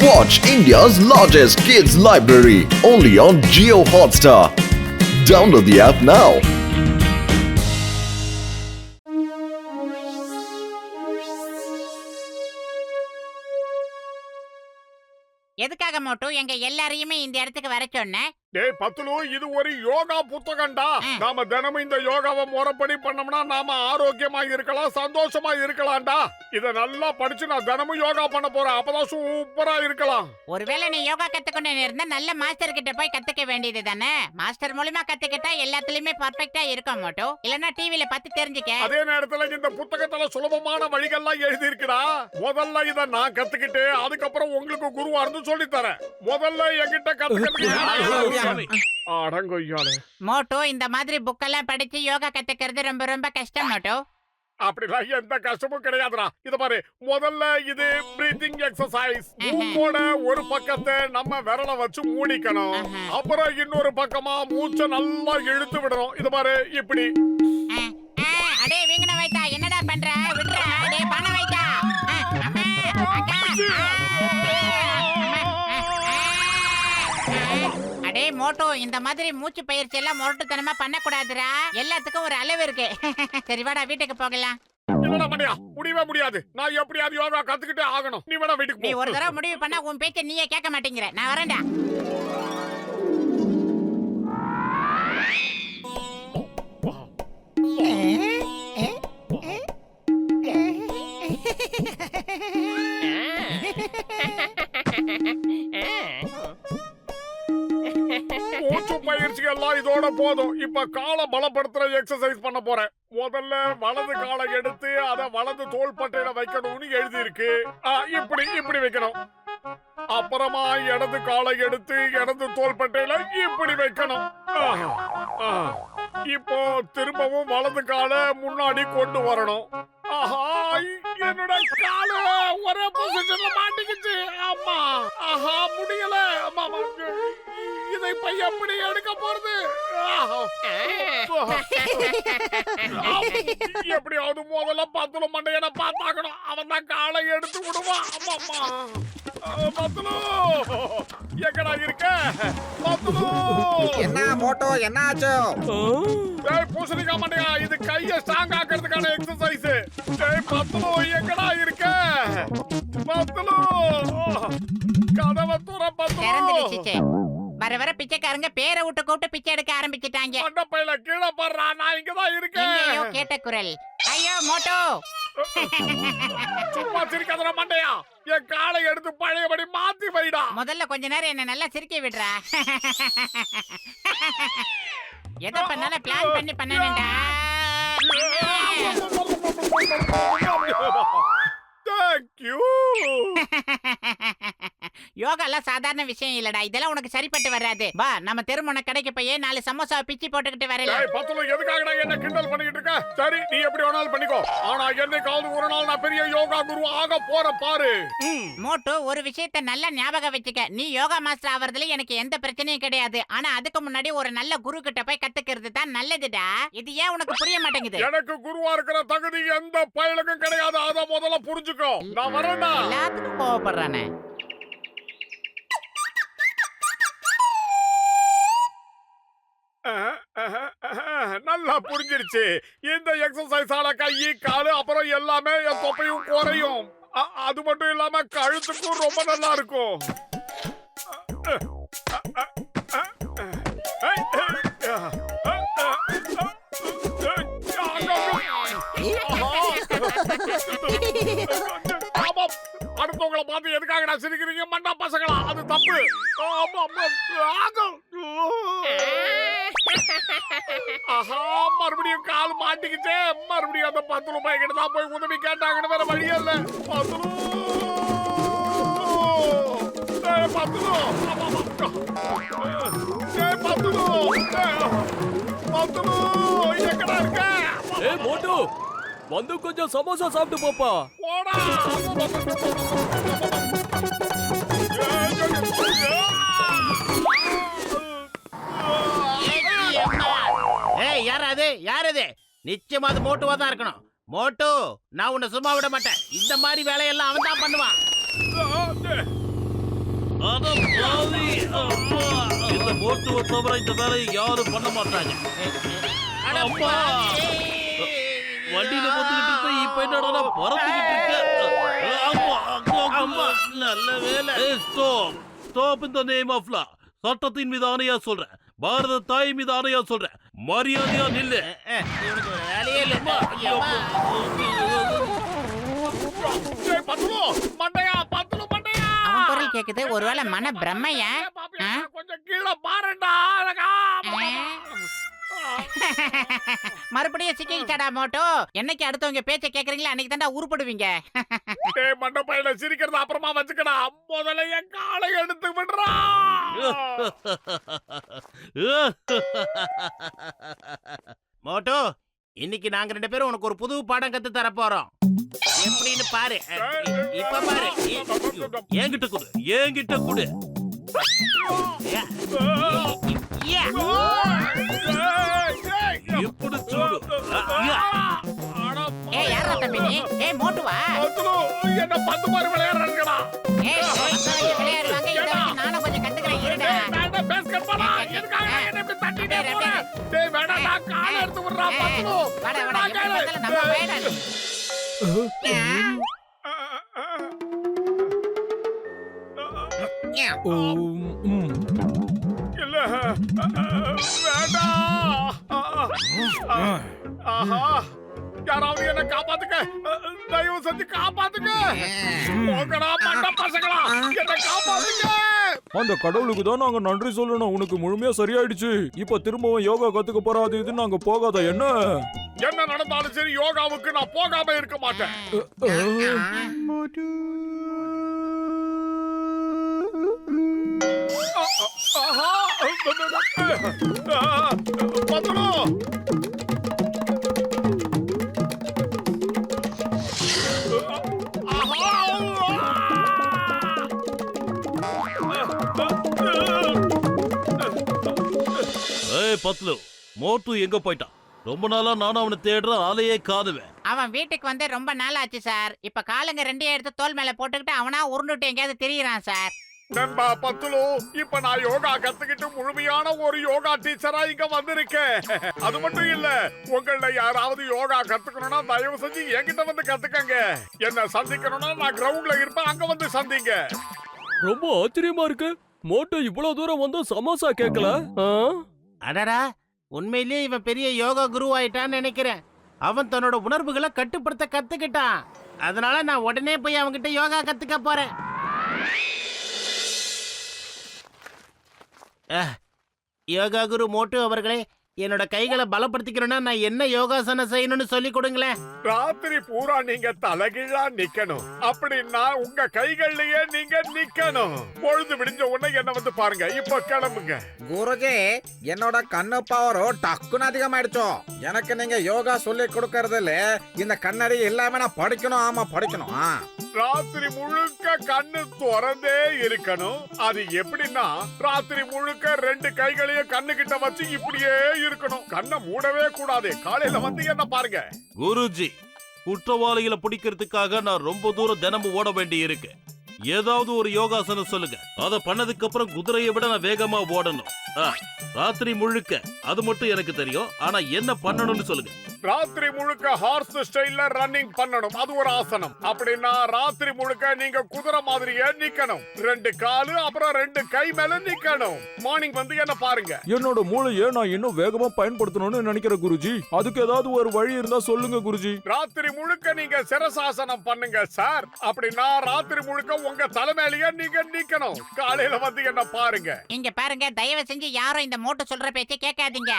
Watch India's largest kids library only on Jio Hotstar. Download the app now. எதுக்காக மோட்டு எங்க எல்லாரையுமே இந்த இடத்துக்கு வர சொன்ன? டேய் பத்துலு, இது ஒரு யோகா புத்தகம்டா. நாம தினமும் இந்த யோகாவை முறைப்படி பண்ணோம்னா நாம ஆரோக்கியமா இருக்கலாம், சந்தோஷமா இருக்கலாம்டா. இத நல்லா படிச்சு நான் தினமும் யோகா பண்ண போறேன். அப்பதான் சூப்பரா இருக்கலாம். ஒருவேளை நீ யோகா கத்துக்கொண்டு இருந்தா நல்ல மாஸ்டர் கிட்ட போய் கத்துக்க வேண்டியது தானே. மாஸ்டர் மூலமா கத்துக்கிட்டா எல்லாத்துலயுமே பர்ஃபெக்ட்டா இருக்கும் மோட்டு. இல்லனா டிவில பார்த்து தெரிஞ்சுக்க. அதே நேரத்துல இந்த புத்தகத்துல சுலபமான வழிகள்லாம் எழுதி இருக்குடா. முதல்ல இத நான் கத்துக்கிட்டு அதுக்கப்புறம் உங்களுக்கு குருவா இருந்து சொல்லி தரேன். முதல்ல என்கிட்ட கத்துக்கிட்டு அடங்கொய்யாலே. மோட்டு இந்த மாதிரி புக்கெல்லாம் படிச்சு யோகா கத்துக்கிறது ரொம்ப ரொம்ப கஷ்டம் மோட்டு. அப்படிலாம் எந்த கஷ்டமும் கிடையாதுடா. இத பாரு, முதல்ல இது பிரீத்திங் எக்ஸசைஸ். மூக்கோட ஒரு பக்கத்தை நம்ம விரல வச்சு மூடிக்கணும். அப்புறம் இன்னொரு பக்கமா மூச்சை நல்லா இழுத்து விடணும். இத பாரு, இப்படி. அடே வீங்கன வைத்தா, என்னடா பண்ற? விடுடா. அடே பண வைத்தா. அடே மோட்டோ, இந்த மாதிரி மூச்சு பயிற்சி எல்லாம் முரட்டுத்தனமா பண்ணக்கூடாதுடா. எல்லாத்துக்கும் ஒரு அளவு இருக்கு. சரி வாடா, வீட்டுக்கு போகலாம். என்னடா பண்ணியா? முடியவே முடியாது. நான் எப்படியாவது யோகா கத்துக்கிட்டே ஆகணும். நீ வேணா வீட்டுக்கு நீ போ. ஒரு தடவை முடிவு பண்ணா உன் பேச்ச நீயே கேட்க மாட்டேங்கிற. நான் வரேன்டா. மூச்சு பயிற்சி எல்லாம் இதோட போதும். இப்ப காலை பலப்படுத்துற எக்ஸசைஸ் பண்ண போறேன். முதல்ல வலது காலை எடுத்து அத வலது தோள்பட்டையில வைக்கணும்னு எழுதி இருக்கு. இப்படி இப்படி வைக்கணும். அப்புறமா இடது காலை எடுத்து இடது தோள்பட்டையில இப்படி வைக்கணும். இப்போ திரும்பவும் வலது காலை முன்னாடி கொண்டு வரணும். ஆஹா, என்னோட கால ஒரே பொசிஷன்ல மாட்டிக்கிச்சு. ஆமா, ஆஹா, முடியல. ஆமா, இதை போய் எப்படி எடுக்க போறது? எப்படியாவது முதல்ல பத்துல மண்டையனை பார்த்தாக்கணும். அவன் தான் காலை எடுத்து விடுவான். ஆமாமா, பத்துலு எங்கடா இருக்க? பத்துலு, என்ன மோட்டோ, என்ன ஆச்சு? டேய் பூசணிக்கா மண்டையா, இது கைய ஸ்ட்ராங் ஆக்கிறதுக்கான எக்ஸசைஸ். டேய் பத்துலு, எங்கடா இருக்க? பத்துலு, கதவை துற பத்துலு. வர வர பிச்சைக்காரங்க பேரை விட்டு கூப்பிட்டு பிச்சை எடுக்க ஆரம்பிச்சுட்டாங்க. மண்டப்பையில கீழே படுறா, நான் இங்கதான் இருக்கேன். எங்கேயோ கேட்ட குரல். ஐயோ மோட்டோ, சும்மா சிரிக்காதடா மண்டையா. என் காலை எடுத்து பழையபடி மாத்தி வைடா. முதல்ல கொஞ்ச நேரம் என்ன நல்லா சிரிக்க விடுறா. எதை பண்ணாலும் பிளான் பண்ணி பண்ணணும்டா. Thank you. யோகா எல்லாம் சாதாரண விஷயம் இல்லடா. இதெல்லாம் உனக்கு சரிப்பட்டு வராது. வா, நம்ம தெருமுனை கடைக்கு போய் 4 சமோசா பிச்சி போட்டுக்கிட்டு வரல. டேய் பத்துலு, எதுக்காகடா என்ன கிண்டல் பண்ணிக்கிட்டு இருக்க? சரி, நீ எப்படி வேணாலும் பண்ணிக்கோ. ஆனா என்னைக்காவது ஒரு நாள் நான் பெரிய யோகா குரு ஆக போற பாரு. மோட்டு, ஒரு விஷயத்தை நல்லா ஞாபகம் வச்சுக்க. நீ யோகா மாஸ்டர் ஆவறதுல எனக்கு எந்த பிரச்சனையும் கிடையாது. ஆனா அதுக்கு முன்னாடி ஒரு நல்ல குரு கிட்ட போய் கத்துக்கிறது தான் நல்லதுடா. இது ஏன் உனக்கு புரிய மாட்டேங்குது? எனக்கு குருவா இருக்கிற தகுதி எந்த பயலுக்கும் கிடையாது. அத முதல்ல புரிஞ்சுக்கோ. நான் வரேன்டா. எல்லாத்துக்கும் கோவப்படுறானே. நல்லா புரிஞ்சிருச்சு. இந்த எக்ஸசைஸால கை, காலு, அப்புறம் எல்லாமே என் தொப்பையும் குறையும். அது மட்டும் இல்லாம கழுத்துக்கும் ரொம்ப நல்லா இருக்கும். அடுத்தவங்களை பார்த்து எதுக்காக நான் சிரிக்கிறீங்க மண்டா பசங்களா? அது தப்பு. ஆஹா, மறுபடியும் கால் மாட்டிக்கிச்சே. மறுபடியும் அந்த 10 ரூபாய் கிட்ட தான் போய் உதவி கேட்டாங்கன்னு வேற வழியே இல்ல. பத்துலு, பத்துலு, பத்துலு, பத்துலு, எங்கடா இருக்க? ஏய் மோட்டு, வந்து கொஞ்சம் சமோசா சாப்பிட்டு போப்பா. போடா. ஏய், யாரது? நிச்சயமா அது மோட்டுவா தான் இருக்கணும். மோட்டு, நான் உன்னை சும்மா விட மாட்டேன். இந்த மாதிரி வேலையெல்லாம் அவன் தான் பண்ணுவான். அட பாவி அம்மா இந்த மோட்டுவை தவிர இந்த வேலையை யாரும் பண்ண மாட்டாங்க அம்மா வண்டியில வந்துகிட்டு இருக்க இப்ப என்னடா பறந்துகிட்டு இருக்க அம்மா நல்ல வேலை stop stop in the name of law சட்டத்தின் மீது ஆணையா சொல்றேன் பாரத தாய் மீது ஆணையா சொல்றேன் மரியாதையா நில்லு இவனுக்கு ஒரு வேலையே இல்ல டேய் பத்துலு மண்டையா பத்துலு மண்டையா அவன் குரல் கேக்குது, ஒருவேளை மன பிரம்மையா? ஆ? கொஞ்சம் கீழே பாருடா அழகா மறுபடியும் சிக்கிக்கிட்டாடா மோட்டோ. என்னைக்கு அடுத்தவங்க பேச்ச கேக்குறீங்களா அன்னைக்கு தான்டா உருப்படுவீங்க. டேய் மண்ட பையில சிரிக்கிறத அப்புறமா வச்சுக்கடா, முதல்ல என் காலை எடுத்து விடுறா. மோட்டோ இன்னைக்கு நாங்க 2 பேரும் உனக்கு ஒரு புது பாடம் கத்து தர போறோம். எப்படின்னு பாரு. இப்ப பாரு. என்கிட்ட கொடு என்கிட்ட கொடு இப்படி சூடு ஏய் யாரா தம்பி நீ? ஏய் மோட்டுவா? பத்துலு என்ன பந்து மாதிரி விளையாடுறாங்கடா. ஏய் மத்தவங்க விளையாடுவாங்க, இத வச்சு நானும் கொஞ்சம் கத்துக்கிறேன் இருடா. நான் பேஸ்கெட் பாலா எதுக்காக என்ன இப்படி தட்டிட்டே போற? டேய் வேடா காலை எடுத்து விடுறா பத்துலு. வாடா வாடா எப்படி பார்த்தாலும் நம்ம வேடா நீ. இல்ல வேண்டாம். ஆஹா யாராவது என்ன காப்பாத்துங்க, தயவு செஞ்சு காப்பாத்துங்க. போங்கடா மண்ட பசங்களா, என்ன காப்பாத்துங்க. அந்த கடவுளுக்கு தான் நாங்க நன்றி சொல்லணும். உனக்கு முழுமையா சரியாயிடுச்சு. இப்ப திரும்பவும் யோகா கத்துக்க போறாது இது நாங்க போகாத என்ன என்ன நடந்தாலும் சரி யோகாவுக்கு நான் போகாம இருக்க மாட்டேன். ஆஹா பத்துலு ஏய் பத்லு மோட்டு எங்க போயிட்டான்? ரொம்ப நாளா நானும் அவனை தேடுறேன், ஆளையே காணுவேன். அவன் வீட்டுக்கு வந்து ரொம்ப நாள் ஆச்சு சார். இப்ப காலுங்க 2 எடுத்து தோல் மேல போட்டுக்கிட்டு அவனா உருண்டுட்டு எங்கேயாவது திரியிறான் சார். நண்பா பத்துலு, இப்ப நான் யோகா கத்துக்கிட்டு முழுமையான ஒரு யோகா டீச்சரா இங்க வந்திருக்கேன். அது மட்டும் இல்ல, உங்கள யாராவது யோகா கத்துக்கணும்னா தயவு செஞ்சு என்கிட்ட வந்து கத்துக்கங்க. என்ன சந்திக்கணும்னா நான் கிரவுண்ட்ல இருப்பேன், அங்க வந்து சந்திங்க. ரொம்ப ஆச்சரியமா இருக்கு. மோட்டு இவ்வளவு தூரம் வந்து சமோசா கேட்கல. அடடா உண்மையிலேயே இவன் பெரிய யோகா குரு ஆயிட்டான்னு நினைக்கிறேன். அவன் தன்னோட உணர்வுகளை கட்டுப்படுத்த கத்துக்கிட்டான். அதனால நான் உடனே போய் அவன்கிட்ட யோகா கத்துக்க போறேன். யோகா குரு மோட்டு அவர்களே, என்னோட கைகளை பலப்படுத்திக்கணும்னா நான் என்ன யோகாசனம் செய்யணும்னு சொல்லி கொடுங்களேன். ராத்திரி பூரா நீங்க தலைகீழா நிக்கணும். அப்படின்னா உங்க கைகள்லயே நீங்க நிக்கணும். பொழுது விடிஞ்ச உடனே என்ன வந்து பாருங்க. இப்ப கிளம்புங்க. குருஜி என்னோட கண்ணு பவரோ டக்குன்னு அதிகமாயிடுச்சோ. எனக்கு நீங்க யோகா சொல்லி கொடுக்கறதுல இந்த கண்ணாடி எல்லாமே நான் படிக்கணும். ஆமா படிக்கணும். ராத்திரி முழுக்க கண்ணு திறந்தே இருக்கணும். அது எப்படின்னா ராத்திரி முழுக்க 2 கைகளையும் கண்ணு கிட்ட வச்சு இப்படியே இருக்கணும். கண்ணை மூடவே கூடாது. காலையில வந்து என்ன பாருங்க. குருஜி, குற்றவாளிகளை பிடிக்கிறதுக்காக நான் ரொம்ப தூரம் தினமும் ஓட வேண்டி இருக்கு. ஏதாவது ஒரு யோகாசனம் சொல்லுங்க. அத பண்ணதுக்கு அப்புறம் குதிரையை விட நான் வேகமா ஓடணும். ராத்திரி முழுக்க அது மட்டும் எனக்கு தெரியும். ஆனா என்ன பண்ணணும்னு சொல்லுங்க. ராத்திரி முழுக்க ஹார்ஸ் ஸ்டைல்ல ரன்னிங் பண்ணணும். அது ஒரு ஆசனம். அப்படின்னா ராத்திரி முழுக்க நீங்க குதிரை மாதிரியே நிக்கணும். 2 காலு அப்புறம் 2 கை மேல நிக்கணும். மார்னிங் வந்து என்ன பாருங்க. என்னோட மூளையை நான் இன்னும் வேகமா பயன்படுத்தணும்னு நினைக்கிறேன் குருஜி. அதுக்கு ஏதாவது ஒரு வழி இருந்தா சொல்லுங்க குருஜி. ராத்திரி முழுக்க நீங்க சிரசாசனம் பண்ணுங்க சார். அப்படின்னா ராத்திரி முழுக்க உங்க தலைமையிலேயே நீங்க நிக்கணும். காலையில வந்து என்ன பாருங்க. இங்க பாருங்க, தயவு செஞ்சு யாரும் இந்த மோட்டு சொல்ற பேச்சை கேட்காதீங்க.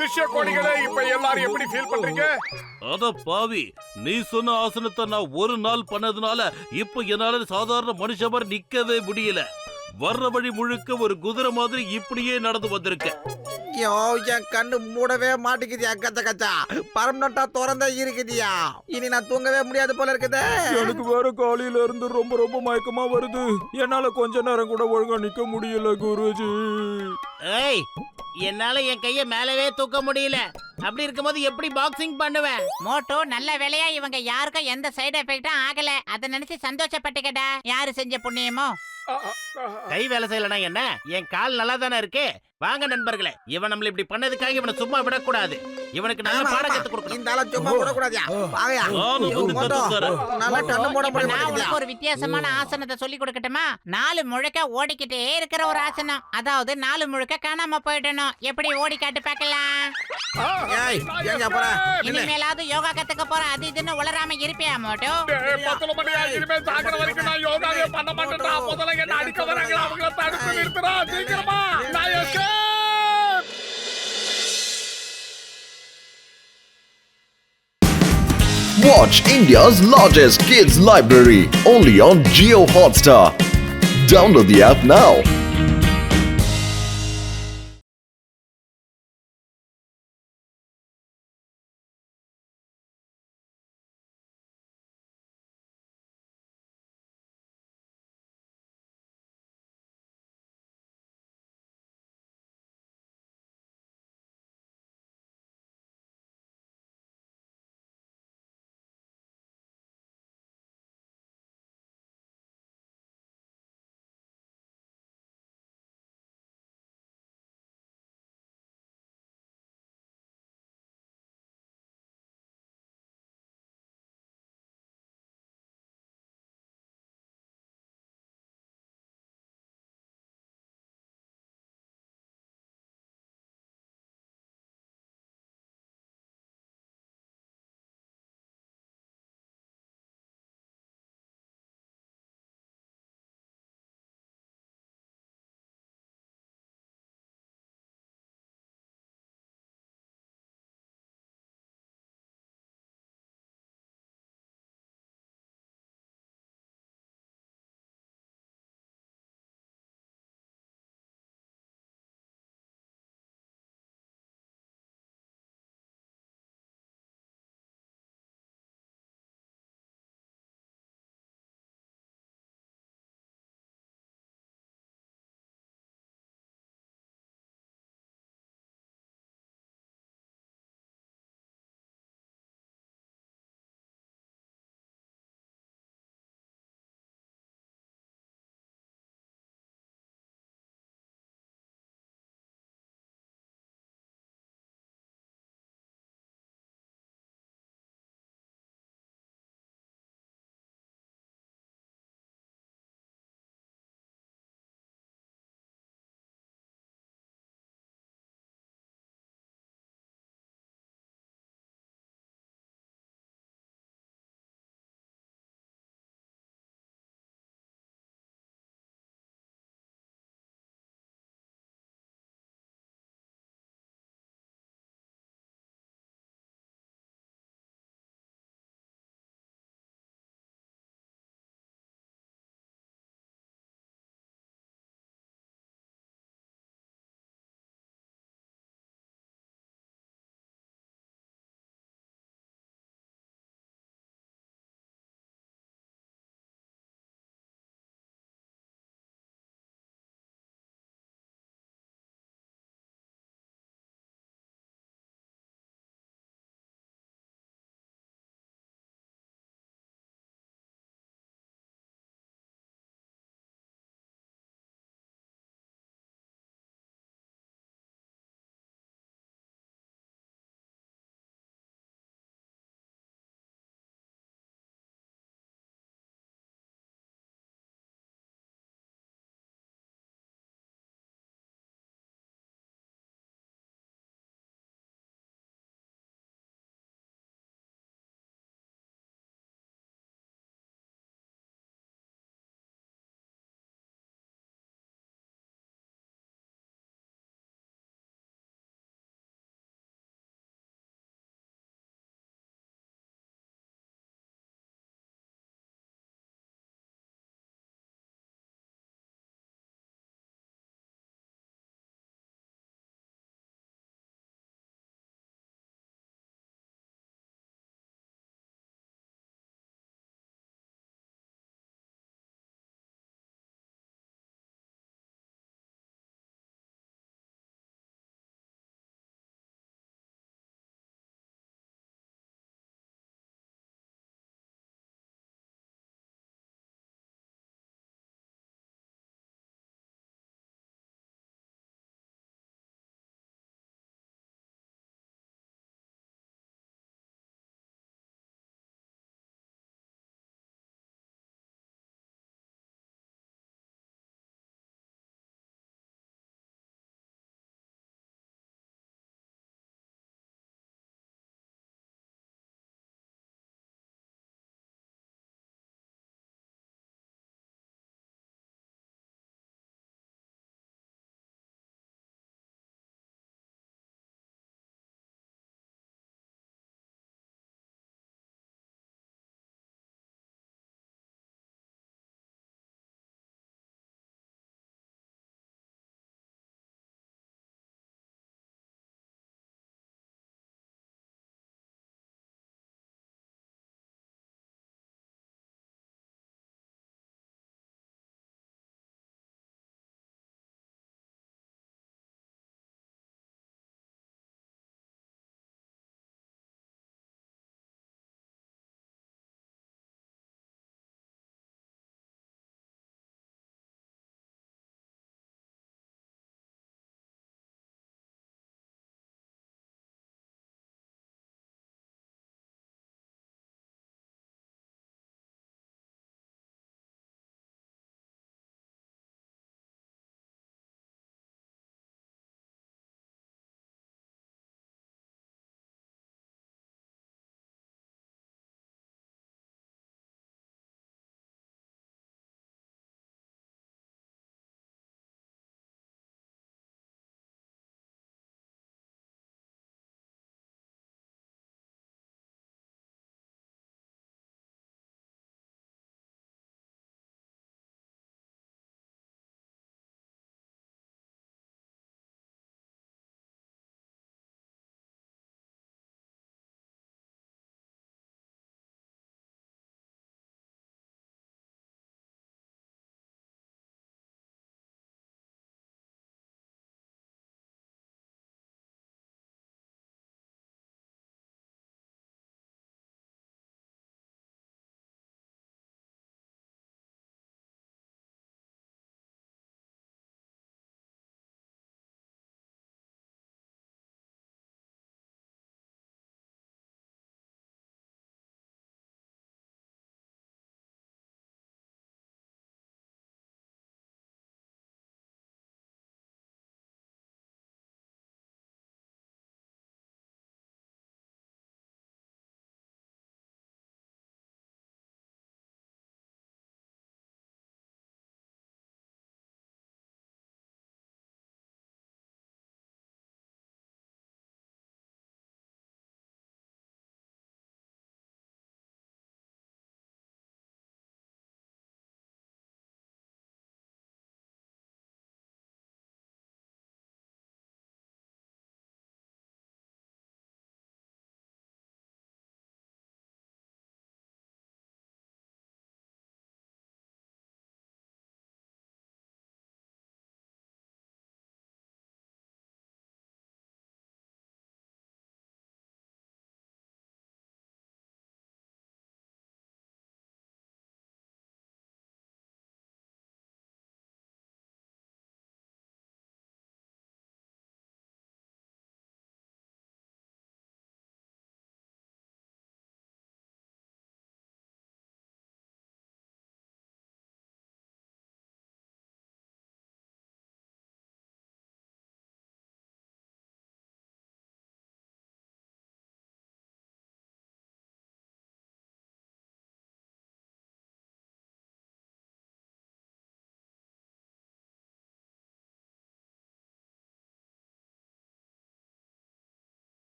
திஷ்ய கோடிகளே, இப்ப எல்லாரும் எப்படி ஃபீல் பண்றீங்க? அத பாவி, நீ சொன்ன ஆசனத்தை நான் ஒரு நாள் பண்ணதுனால இப்ப என்னால சாதாரண மனுஷ மாதிரி நிக்கவே முடியல. வர்ற வழி முழுக்க ஒரு குதிரை மாதிரி இப்படியே நடந்து வந்திருக்க. ஐயோ என் கண்ணு மூடவே மாட்டேங்குதியா கச்சா கச்சா பர்மனண்டா திறந்தே இருக்குதியா இனி நான் தூங்கவே முடியாது போல இருக்குதே எனக்கு வேற காலையில இருந்து ரொம்ப ரொம்ப மயக்கமா வருது. என்னால கொஞ்ச நேரம் கூட ஒழுங்கா நிக்க முடியல குருஜி. ஏய், என்னால என் கைய மேலவே தூக்க முடியல. அப்படி இருக்கும்போது எப்படி பாக்ஸிங் பண்ணுவேன்? மோட்டோ, நல்ல வேலையா இவங்க யாருக்கும் எந்த சைடு எஃபெக்டும் ஆகல. அத நினைச்சு சந்தோஷப்பட்டுக்கடா. யாரு செஞ்ச புண்ணியமோ. கை வேலை செய்யலனா என்ன, என் கால் நல்லா தானே இருக்கு. வாங்க நண்பர்களே, இவன் நம்மள இப்படி பண்ணதுக்காக இவனை சும்மா விடக்கூடாது. இவனுக்கு நல்ல பாடம் கத்து கொடுக்கணும். இந்த ஆள சும்மா விடக்கூடாதியா வாங்கயா நானும் வந்து மோட்டோ, கத்துத்தரேன். நல்லா கண்ணு மூட இப்ப நான் முடியாது உனக்கு ஒரு வித்தியாசமான ஆசனத்தை சொல்லி கொடுக்கட்டுமா? 4 முழுக்க ஓடிக்கிட்டே இருக்கிற ஒரு ஆசனம். அதாவது 4 முழுக்க காணாம போயிடணும். எப்படி ஓடி காட்டு பார்க்கலாம். ஏய் எங்க போற இனிமேலாவது யோகா கத்துக்க போற அது இதுன்னு உளராம இருப்பியா மோட்டோ? பத்தல மணியா இனிமே சாகர வரைக்கும் நான் யோகாவே பண்ண மாட்டேன்டா. முதல்ல என்ன அடிக்க வராங்களா அவங்கள தடுத்து நிறுத்துறா சீக்கிரமா. நான் escape. Watch India's largest kids library only on Geo Hotstar. Download the app now.